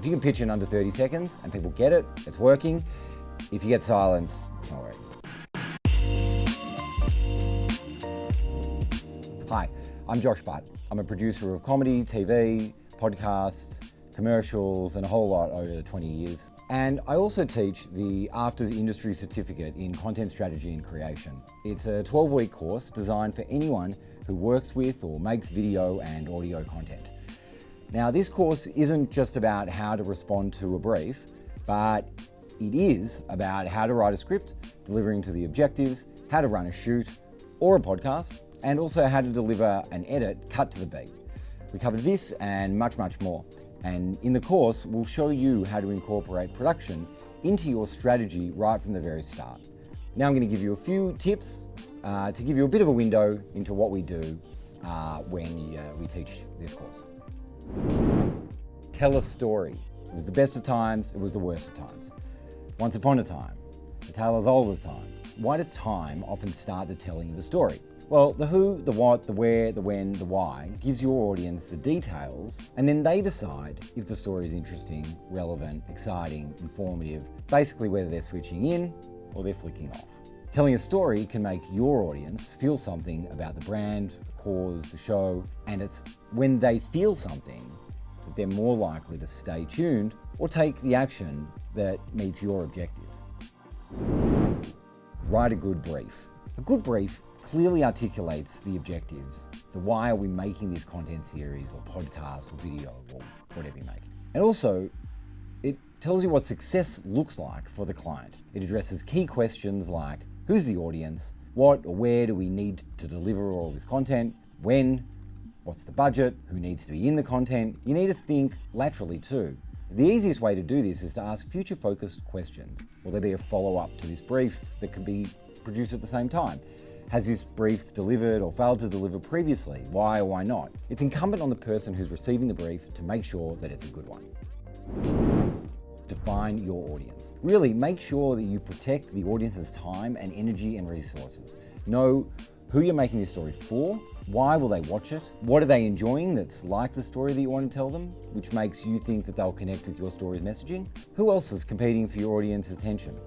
If you can pitch in under 30 seconds and people get it, it's working. If you get silence, it's not working. Hi, I'm Josh Butt. I'm a producer of comedy, TV, podcasts, commercials, and a whole lot over 20 years. And I also teach the AFTRS Industry Certificate in Content Strategy and Creation. It's a 12-week course designed for anyone who works with or makes video and audio content. Now, this course isn't just about how to respond to a brief, but it is about how to write a script, delivering to the objectives, how to run a shoot or a podcast, and also how to deliver an edit cut to the beat. We cover this and much, much more. And in the course, we'll show you how to incorporate production into your strategy right from the very start. Now I'm going to give you a few tips to give you a bit of a window into what we do when we teach this course. Tell a story. It was the best of times, it was the worst of times. Once upon a time, the tale as old as time. Why does time often start the telling of a story? Well, the who, the what, the where, the when, the why gives your audience the details, and then they decide if the story is interesting, relevant, exciting, informative, basically whether they're switching in or they're flicking off. Telling a story can make your audience feel something about the brand, the cause, the show, and it's when they feel something that they're more likely to stay tuned or take the action that meets your objectives. Write a good brief. A good brief clearly articulates the objectives, the why are we making this content series or podcast or video or whatever you make. And also, it tells you what success looks like for the client. It addresses key questions like, who's the audience? What or where do we need to deliver all this content? When? What's the budget? Who needs to be in the content? You need to think laterally too. The easiest way to do this is to ask future-focused questions. Will there be a follow-up to this brief that could be produced at the same time? Has this brief delivered or failed to deliver previously? Why or why not? It's incumbent on the person who's receiving the brief to make sure that it's a good one. Define your audience. Really make sure that you protect the audience's time and energy and resources. Know who you're making this story for, why will they watch it, what are they enjoying that's like the story that you want to tell them, which makes you think that they'll connect with your story's messaging, who else is competing for your audience's attention.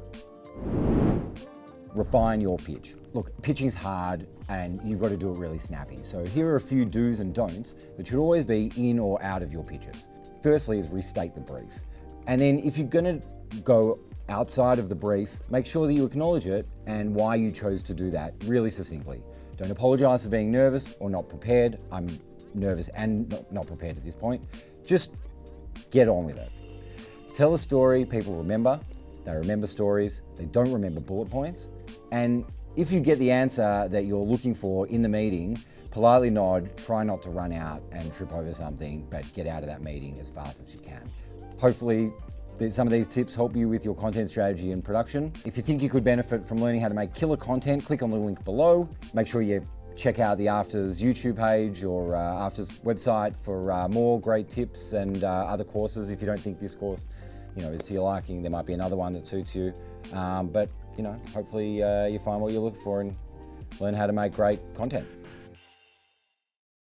Refine your pitch. Look, pitching's hard and you've got to do it really snappy. So here are a few do's and don'ts that should always be in or out of your pitches. Firstly is restate the brief. And then if you're going to go outside of the brief, make sure that you acknowledge it and why you chose to do that really succinctly. Don't apologize for being nervous or not prepared. I'm nervous and not prepared at this point. Just get on with it. Tell a story people remember. They remember stories. They don't remember bullet points. And if you get the answer that you're looking for in the meeting, politely nod, try not to run out and trip over something, but get out of that meeting as fast as you can. Hopefully, some of these tips help you with your content strategy and production. If you think you could benefit from learning how to make killer content, click on the link below. Make sure you check out the AFTRS YouTube page or AFTRS website for more great tips and other courses. If you don't think this course is to your liking, there might be another one that suits you. But hopefully you find what you're looking for and learn how to make great content.